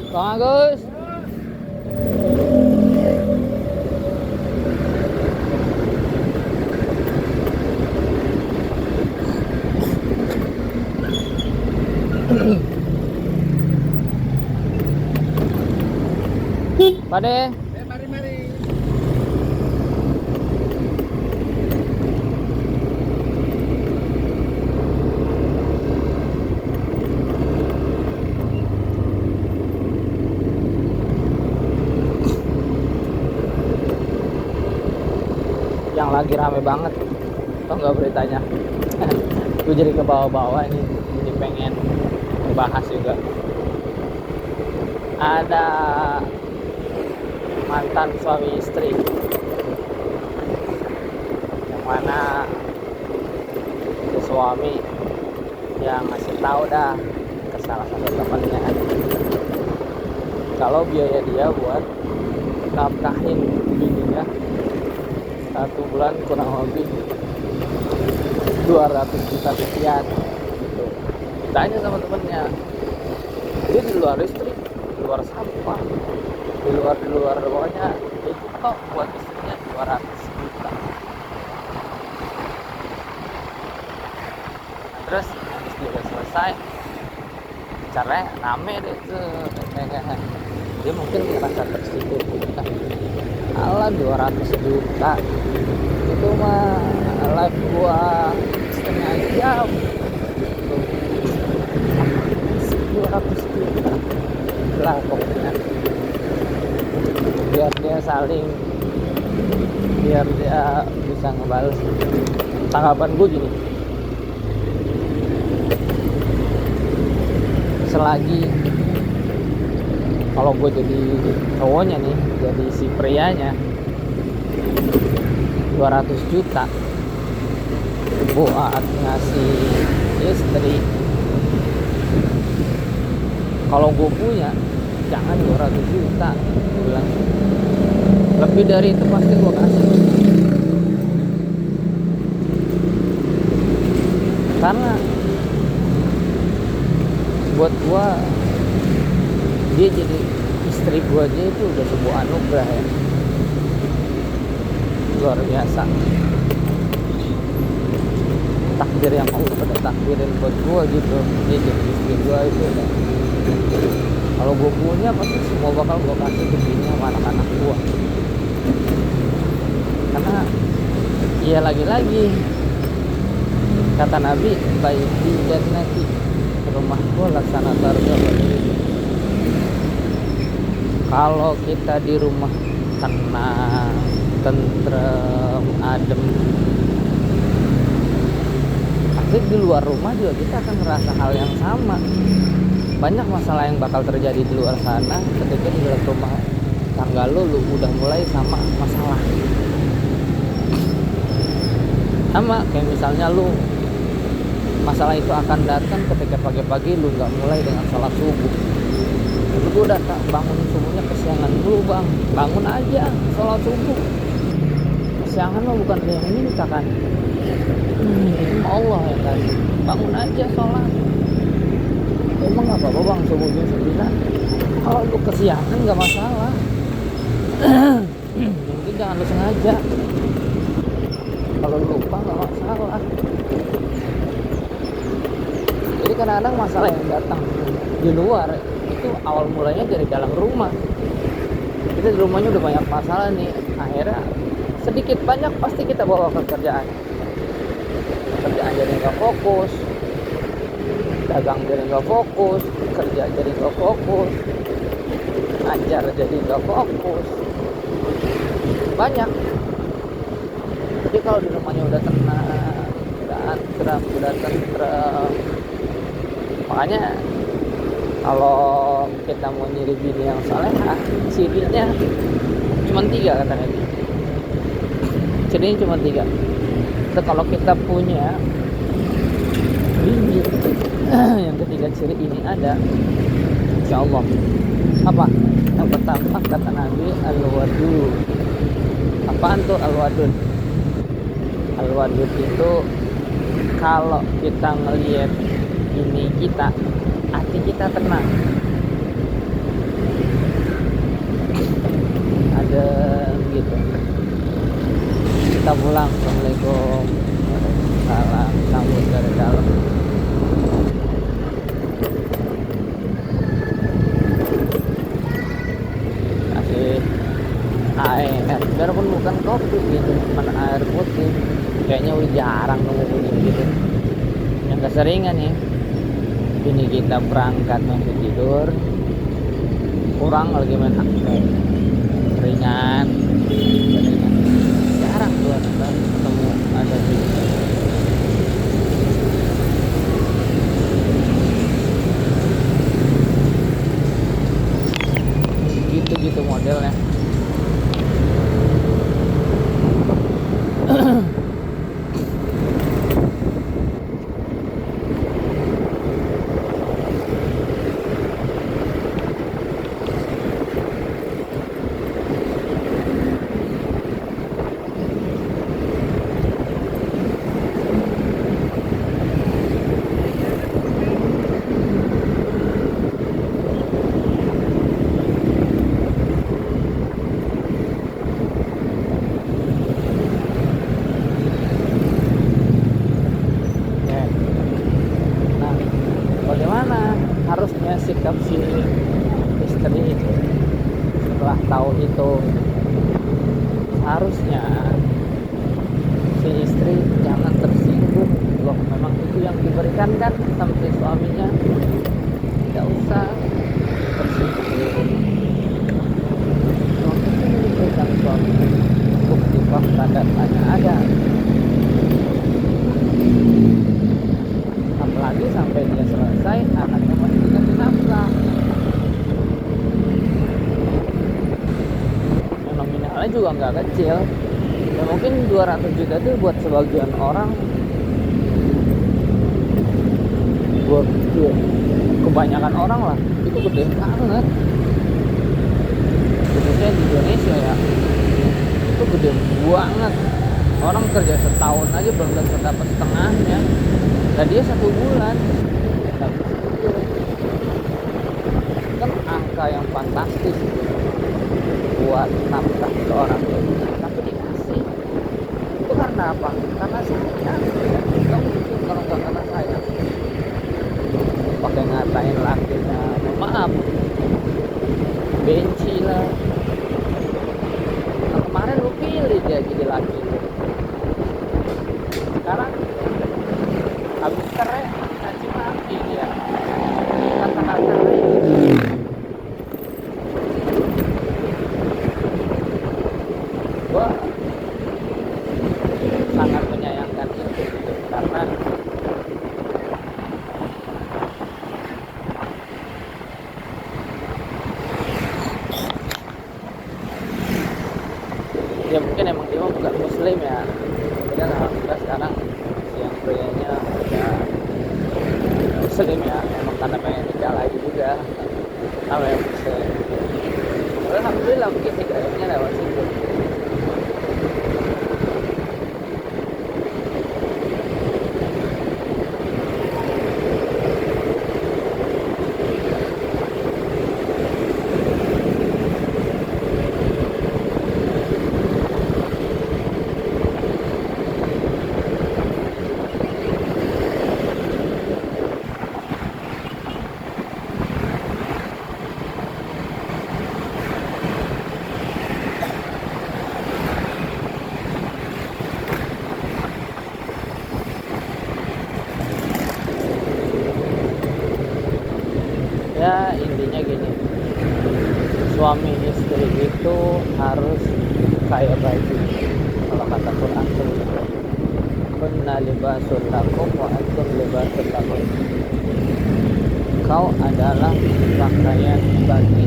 Bang Agus. Pade. Mari. Yang lagi rame banget, tau nggak beritanya? Gue jadi ke bawah-bawah ini, jadi pengen bahas juga. Ada mantan suami istri, yang mana si suami yang ngasih tahu dah ke salah satu temannya kalau biaya dia buat nafkahin bininya 1 bulan kurang lebih 200 juta sekian gitu. Ditanya sama temennya, dia di luar listrik, di luar sampah, di luar pokoknya itu kok buat istrinya 200 juta. Nah, terus habis dia udah selesai caranya rame deh tuh, dia mungkin merasa tersinggung gitu kan. Alah 200 juta itu mah live gua setengah jam gitu. 200 juta lah pokoknya, biar dia bisa ngebales. Tanggapan gue gini, selagi kalau gue jadi cowoknya nih, jadi si prianya, 200 juta buat ngasih istri, kalau gue punya jangan 200 juta, gue bilang lebih dari itu pasti gue kasih. Karena buat gue, dia jadi istri gue aja itu udah sebuah anugerah ya, luar biasa. Takdir yang Allah pada takdirin buat gue gitu, dia jadi istri gue itu udah. Kalau gue punya pasti semua bakal gue kasih ke bini sama anak-anak gue. Karena ya lagi-lagi kata Nabi, baiti jannati, rumah gue laksana targa. Kalau kita di rumah tenang, tentrem, adem, pasti di luar rumah juga kita akan ngerasa hal yang sama. Banyak masalah yang bakal terjadi di luar sana ketika di dalam rumah tangga lu udah mulai sama masalah. Sama kayak misalnya lu, masalah itu akan datang ketika pagi-pagi lu nggak mulai dengan sholat subuh. Itu gue udah bangun subuhnya kesiangan dulu bang, bangun aja sholat subuh. Kesiangan lo bukan dia yang minta kan, Allah ya kan, bangun aja sholat. Emang nggak apa-apa bang subuh jam 9, kalau lu kesiangan nggak masalah. Mungkin jangan lu sengaja, kalau lupa nggak masalah. Jadi kadang-kadang masalah yang datang di luar itu awal mulanya dari dalam rumah. Kita di rumahnya udah banyak masalah nih, akhirnya sedikit banyak pasti kita bawa ke kerjaan jadi nggak fokus, dagang jadi nggak fokus, kerja jadi nggak fokus, ngajar jadi nggak fokus, banyak. Jadi kalau di rumahnya udah tenang, udah tentrem, makanya kalau kita mau nyari bini yang salehah, cirinya cuma 3 katanya. Cirinya cuma 3. Itu kalau kita punya bini yang ketiga ciri ini ada, insya Allah. Apa? Yang pertama kata Nabi, al-wadud. Apaan tuh al-wadud? Al-wadud itu kalau kita ngelihat bini kita, hati kita tenang. bukan kopi gitu, cuma air putih. Kayaknya udah jarang nemu begini gitu. Yang keseringan nih, ini kita berangkat masih tidur, kurang lagi main HP, seringan. Jarang tuh ketemu ada gitu. Gitu modelnya. Harusnya sikap si istri setelah tahu itu, harusnya si istri jangan tersinggung loh. Memang itu yang diberikan kan sama si suaminya, tidak usah tersinggung. Waktu itu diberikan suami, bukti fakta datanya ada. Apalagi sampai dia selesai, anaknya masih dikasih nafkah. Yang nominalnya juga nggak kecil. Ya mungkin 200 juta itu buat sebagian orang, buat kebanyakan orang lah, itu gede banget. Khususnya di Indonesia ya, itu gede banget. Orang kerja setahun aja belum tentu dapat setengahnya. Dan dia 1 bulan dapat segitu. Kan angka yang fantastis buat nafkah seorang ibu, tapi dikasih. Itu karena apa? Karena sayang. Kamu pikir kalau nggak karena sayang, pakai ngatain lakinya, maaf, benci lah. Nah, kemarin lu pilih dia jadi laki lu, sekarang habis cerai caci maki dia, kata-kata gua sangat menyayangkan itu gitu. Karena ya mungkin emang dia bukan muslim ya, kemudian alhamdulillah sekarang yang prianya udah muslim ya, emang karena pengen nikah lagi juga sama yang muslim. Alhamdulillah mungkin hidayahnya lewat situ. Ya intinya gini, suami istri itu harus kayak baju. Kalau kata Quran tuh, kunna libasul lakum wa antum libasul lakum. Kau adalah pakaian bagi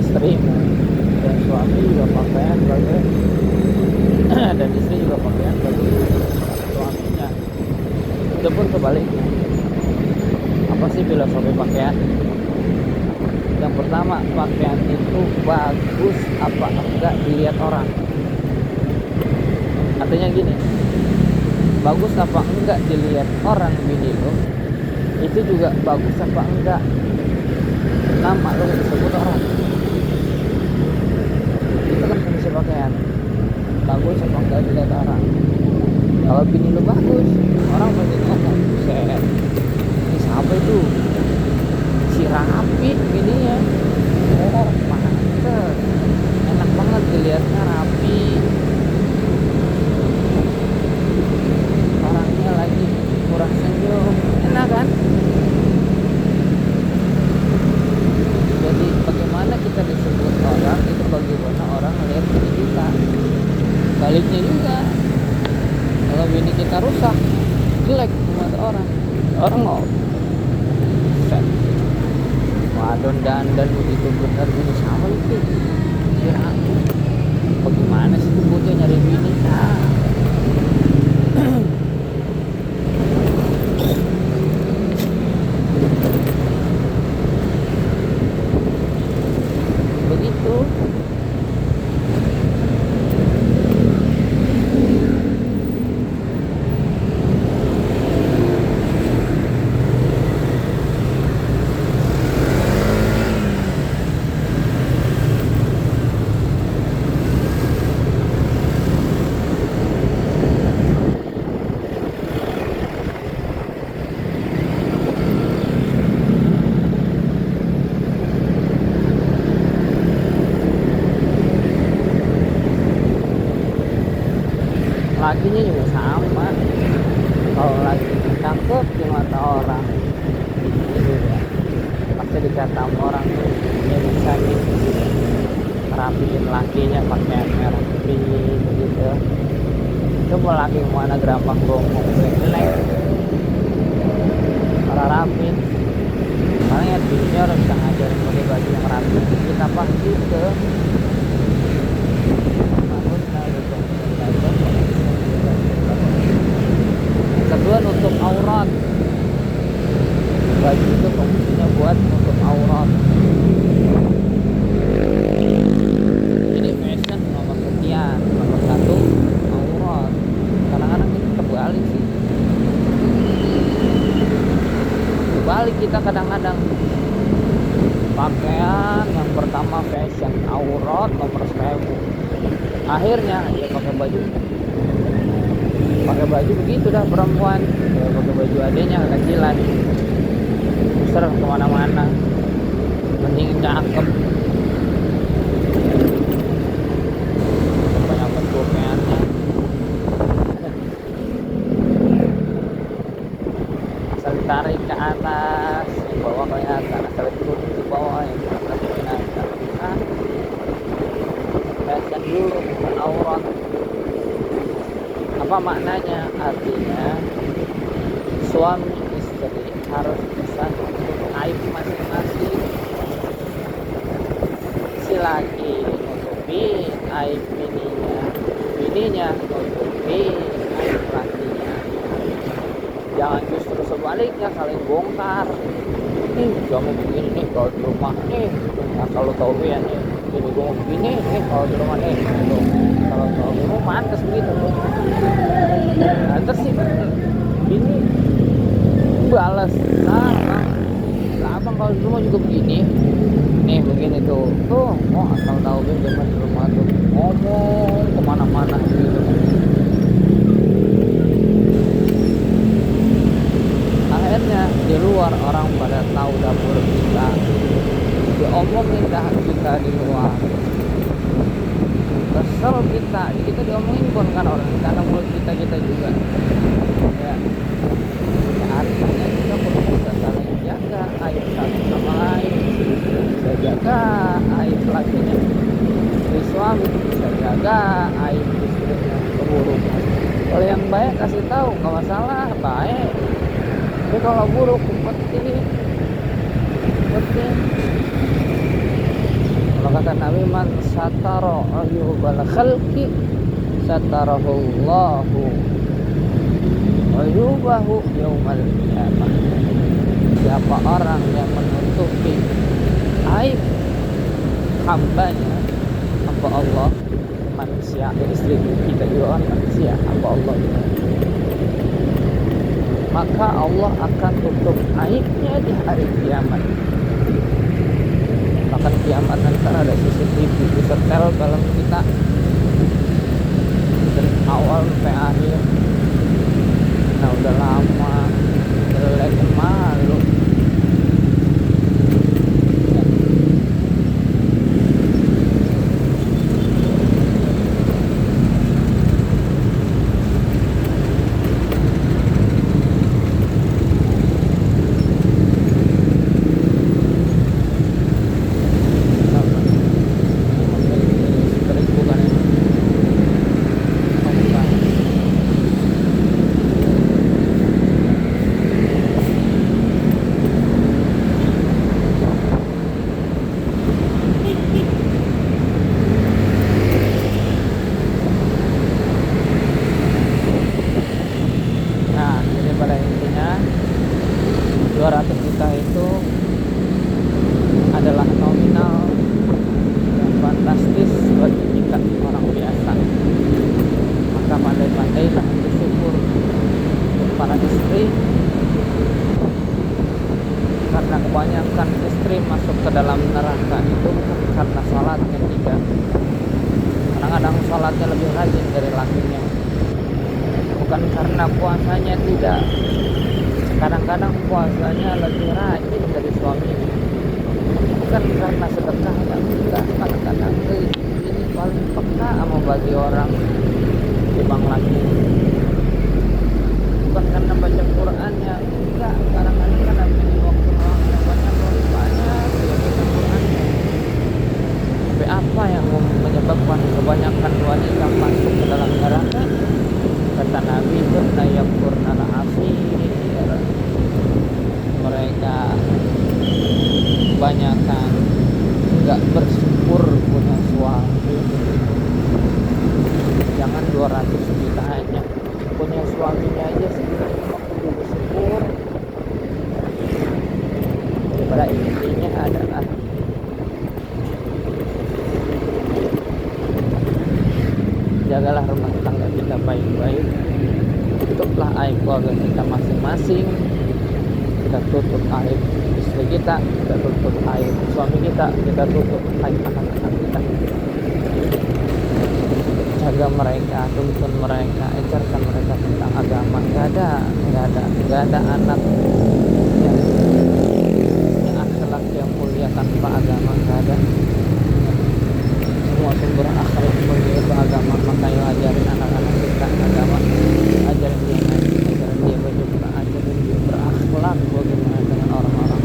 istrimu, dan suami juga pakaian bagi dan istri juga pakaian bagi suaminya. Itu pun sebaliknya. Apa sih filosofi pakaian? Yang pertama, pakaian itu bagus apa enggak dilihat orang. Artinya gini, bagus apa enggak dilihat orang bini lo, itu juga bagus apa enggak nama lo disebut orang. Itu kan fungsi pakaian, bagus apa enggak dilihat orang. Kalau bini lo bagus, orang pasti ngomong, buset, ini siapa itu, si rapi bininya, oh mantep, enak dan begitu bener gini sama itu kira aku bagaimana sih tuh bocah nyari bini begitu. Lakinya juga sama, kalau lagi cakep di mata orang itu ya pasti dikata sama orang tuh dia bisa gitu rapiin lakinya pakai merah pink begitu. Coba laki mana gampang gomong jelek orang rapin, makanya bininya harus bisa ngajarin pakai baju yang rapi kita pasti gitu. Kedua, nutup aurat. Baju itu fungsinya buat nutup aurat. Jadi fashion nomor sekian, nomor satu aurat. Kadang-kadang kita terbalik sih. Terbalik kita kadang-kadang. Pakaian yang pertama fashion, aurat nomor 1000. Akhirnya ya pakai baju begitu dah perempuan ya, pakai baju adanya kecilan ser kemana-mana mending cakep banyak bentuknya asal ditarik ke atas yang bawah kelihatan, asal diturunin ke bawah yang atas kelihatan. Fashion dulu bukan aurat. Apa maknanya? Artinya suami istri harus bisa menutup aib masing-masing. Si laki nutupi aib bininya nutupi aib lakinya. Jangan justru sebaliknya saling bongkar. Nih kamu begini nih kalau di rumah nih, nah, kalau tahu ya nih jadi gue begini nih kalau di rumah nih gitu. Kalau tahu gue pantas begitu. Nah, terus sih ini balas abang kalau di rumah juga begini nih begini tuh asal tahu gue zaman di rumah tuh ngomong kemana-mana gitu. Akhirnya di luar orang pada tahu dapur kita, diomongin dah kita di luar, kesel kita diomongin pun kan orang karena mulut kita juga ya, artinya kita perlu bisa saling jaga aib satu sama lain, bisa jaga aib lakinya istri suami, bisa jaga aib istrinya keburukan. Kalau yang baik kasih tahu nggak masalah, baik. Tapi kalau buruk penting. Kalau kata Nabi, man satara ayyubal khalqi satarahullahu ayyubahu yaumal qiyamah. Siapa orang yang menutupi aib hambanya, hamba Allah, manusia, istri kita juga kan manusia, hamba Allah juga, maka Allah akan tutup aibnya di hari kiamat. Bahkan kiamat nanti ada CCTV disetel dalam kita dari awal sampai akhir. Nah udah lama jelek malu. istri masuk ke dalam neraka itu bukan karena sholatnya, tidak. Kadang-kadang sholatnya lebih rajin dari lakinya. Bukan karena puasanya, tidak. Kadang-kadang puasanya lebih rajin dari suaminya. Bukan karena sedekahnya, enggak. Kadang-kadang ini paling peka sama bagi orang timbang laki. Bukan karena baca Qurannya, enggak. Kadang-kadang kan ini waktu yang banyak baca Qurannya. Tapi apa yang menyebabkan kebanyakan wanita masuk ke dalam neraka? Kata Nabi, "Kunna yakfurna al-ashir." Mereka kebanyakan enggak bersyukur punya suami. Jangan 200 juta aja, punya suaminya aja sebenarnya kudu bersyukur. Pada intinya adalah jagalah rumah tangga kita baik-baik, tutuplah aib keluarga kita masing-masing. Kita tutup aib istri kita tutup aib suami kita tutup aib anak-anak kita. Jaga mereka, tuntun mereka, ajarkan mereka tentang agama. Gak ada anak yang akhlak yang mulia tanpa agama, gak ada. Semua sumber akhlak mulia itu agama. Makanya ajarin anak-anak kita agama, ajarin dia ngaji, ajarin dia baca Quran, ajarin dia berakhlak bagaimana dengan orang-orang,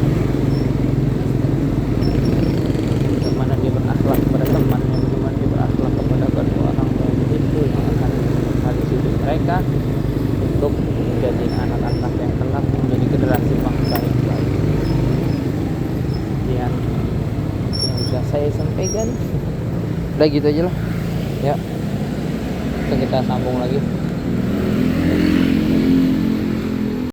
bagaimana dia berakhlak kepada temannya, bagaimana dia berakhlak kepada kedua orang tua. Itu yang akan menghargai mereka untuk menjadi anak-anak yang kelak menjadi generasi bangsa yang baik. Yang bisa saya sampaikan. Udah gitu aja lah ya, kita sambung lagi.